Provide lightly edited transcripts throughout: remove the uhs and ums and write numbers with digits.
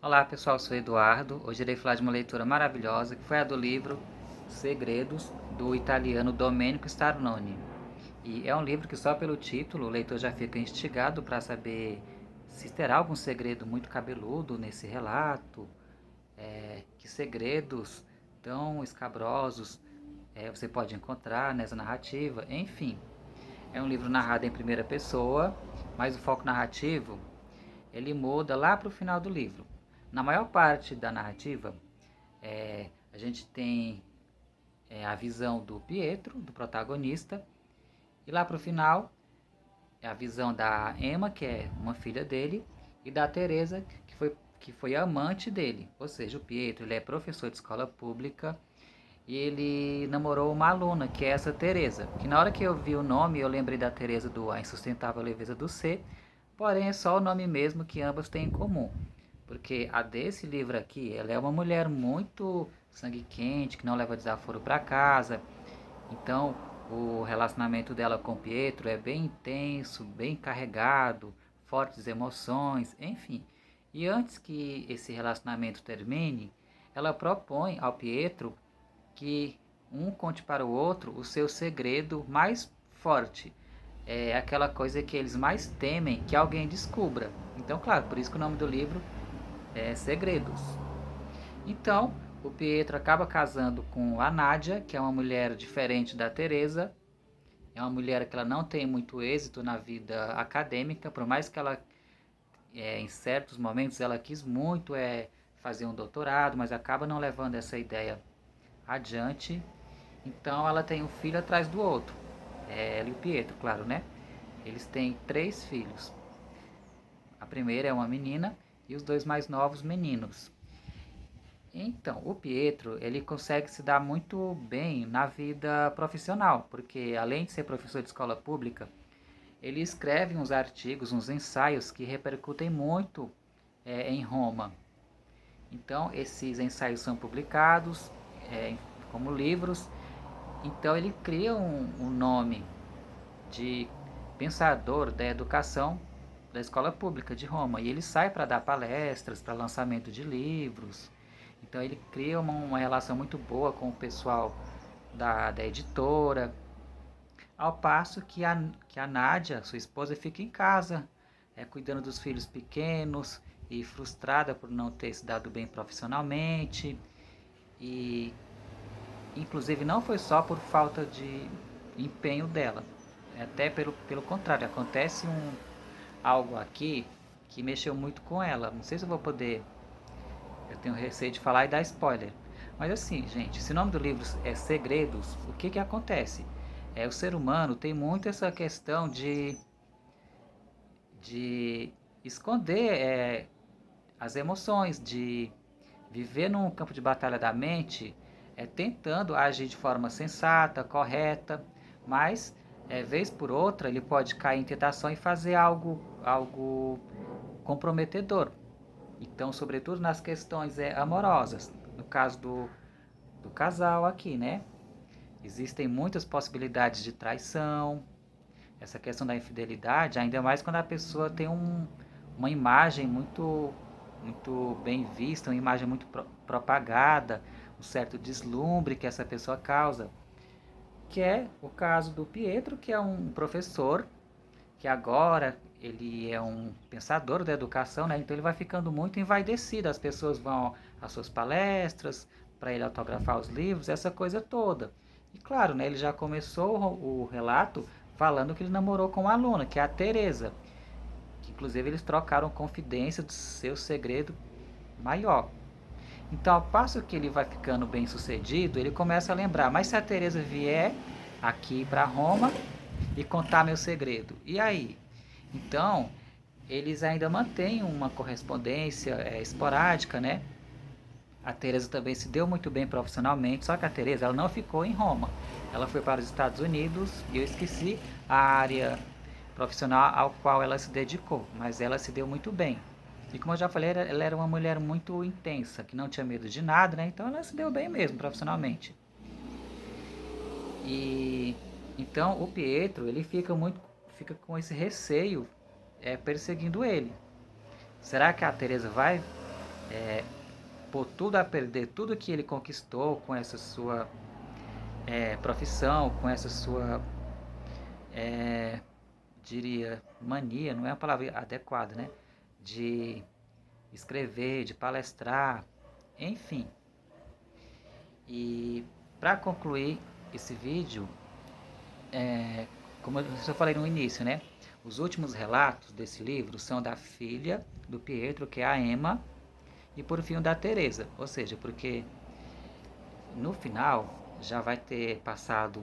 Olá pessoal, sou Eduardo. Hoje irei falar de uma leitura maravilhosa que foi a do livro Segredos, do italiano Domenico Starnoni. E é um livro que só pelo título o leitor já fica instigado para saber se terá algum segredo muito cabeludo nesse relato, que segredos tão escabrosos você pode encontrar nessa narrativa, enfim. É um livro narrado em primeira pessoa, mas o foco narrativo ele muda lá para o final do livro. Na maior parte da narrativa, a gente tem a visão do Pietro, do protagonista, e lá para o final é a visão da Emma, que é uma filha dele, e da Teresa, que foi amante dele. Ou seja, o Pietro ele é professor de escola pública e ele namorou uma aluna, que é essa Teresa. Que na hora que eu vi o nome, eu lembrei da Teresa do A Insustentável Leveza do Ser, porém é só o nome mesmo que ambas têm em comum. Porque a desse livro aqui, ela é uma mulher muito sangue quente, que não leva desaforo para casa. Então, o relacionamento dela com Pietro é bem intenso, bem carregado, fortes emoções, enfim. E antes que esse relacionamento termine, ela propõe ao Pietro que um conte para o outro o seu segredo mais forte. É aquela coisa que eles mais temem que alguém descubra. Então, claro, por isso que o nome do livro é Segredos. Então, o Pietro acaba casando com a Nádia, que é uma mulher diferente da Teresa. É uma mulher que ela não tem muito êxito na vida acadêmica, por mais que ela, em certos momentos, ela quis muito fazer um doutorado, mas acaba não levando essa ideia adiante. Então, ela tem um filho atrás do outro. Ela e o Pietro, claro, né? Eles têm 3 filhos. A primeira é uma menina e os 2 mais novos meninos. Então, o Pietro, ele consegue se dar muito bem na vida profissional, porque além de ser professor de escola pública, ele escreve uns artigos, uns ensaios que repercutem muito em Roma. Então, esses ensaios são publicados como livros. Então, ele cria um nome de pensador da educação da escola pública de Roma. E ele sai para dar palestras, para lançamento de livros. Então ele cria uma relação muito boa com o pessoal da editora. Ao passo que a Nádia, sua esposa, fica em casa, cuidando dos filhos pequenos e frustrada por não ter se dado bem profissionalmente. E inclusive não foi só por falta de empenho dela. Até pelo contrário, acontece algo aqui que mexeu muito com ela. Não sei se eu vou poder. Eu tenho receio de falar e dar spoiler. Mas assim, gente, se o nome do livro é Segredos, o que acontece? O ser humano tem muito essa questão de esconder as emoções, de viver num campo de batalha da mente, tentando agir de forma sensata, correta, mas vez por outra ele pode cair em tentação e fazer algo comprometedor. Então, sobretudo nas questões amorosas, no caso do casal aqui, né? Existem muitas possibilidades de traição, essa questão da infidelidade, ainda mais quando a pessoa tem uma imagem muito bem vista, uma imagem muito propagada, um certo deslumbre que essa pessoa causa, que é o caso do Pietro, que é um professor, que agora ele é um pensador da educação, né? Então ele vai ficando muito envaidecido, as pessoas vão às suas palestras, para ele autografar os livros, essa coisa toda. E claro, né, ele já começou o relato falando que ele namorou com uma aluna, que é a Teresa, que inclusive eles trocaram confidência do seu segredo maior. Então, ao passo que ele vai ficando bem sucedido, ele começa a lembrar, mas se a Teresa vier aqui para Roma e contar meu segredo, e aí? Então, eles ainda mantêm uma correspondência esporádica, né? A Teresa também se deu muito bem profissionalmente, só que a Teresa ela não ficou em Roma. Ela foi para os Estados Unidos e eu esqueci a área profissional ao qual ela se dedicou, mas ela se deu muito bem. E como eu já falei, ela era uma mulher muito intensa, que não tinha medo de nada, né? Então ela se deu bem mesmo profissionalmente. E então o Pietro, ele fica com esse receio perseguindo ele. Será que a Teresa vai pôr tudo a perder, tudo que ele conquistou com essa sua profissão, com essa sua, diria, mania, não é uma palavra adequada, né? De escrever, de palestrar, enfim. E para concluir esse vídeo, como eu falei no início, né? Os últimos relatos desse livro são da filha do Pietro, que é a Emma, e por fim o da Teresa, ou seja, porque no final já vai ter passado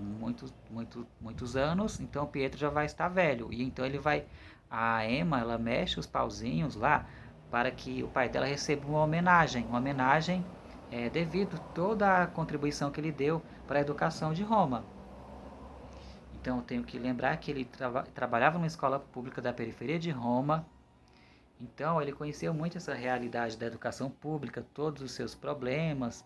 muitos anos, então o Pietro já vai estar velho, e então a Emma, ela mexe os pauzinhos lá para que o pai dela receba uma homenagem devido toda a contribuição que ele deu para a educação de Roma. Então eu tenho que lembrar que ele trabalhava numa escola pública da periferia de Roma. Então ele conheceu muito essa realidade da educação pública, todos os seus problemas.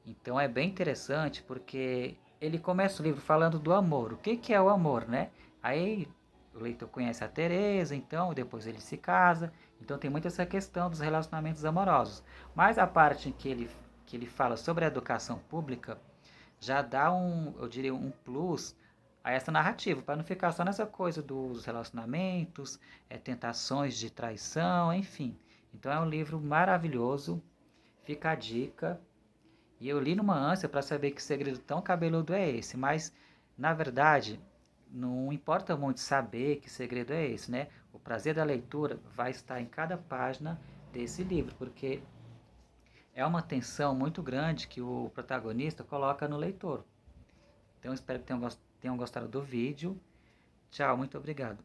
Então é bem interessante porque ele começa o livro falando do amor. O que é o amor, né? Aí o leitor conhece a Teresa, então depois ele se casa. Então tem muito essa questão dos relacionamentos amorosos. Mas a parte em que ele fala sobre a educação pública já dá eu diria, um plus a essa narrativa, para não ficar só nessa coisa dos relacionamentos, tentações de traição, enfim. Então é um livro maravilhoso, fica a dica. E eu li numa ânsia para saber que segredo tão cabeludo é esse, mas na verdade não importa muito saber que segredo é esse, né? O prazer da leitura vai estar em cada página desse livro, porque é uma tensão muito grande que o protagonista coloca no leitor. Então espero que tenham gostado do vídeo. Tchau, muito obrigado.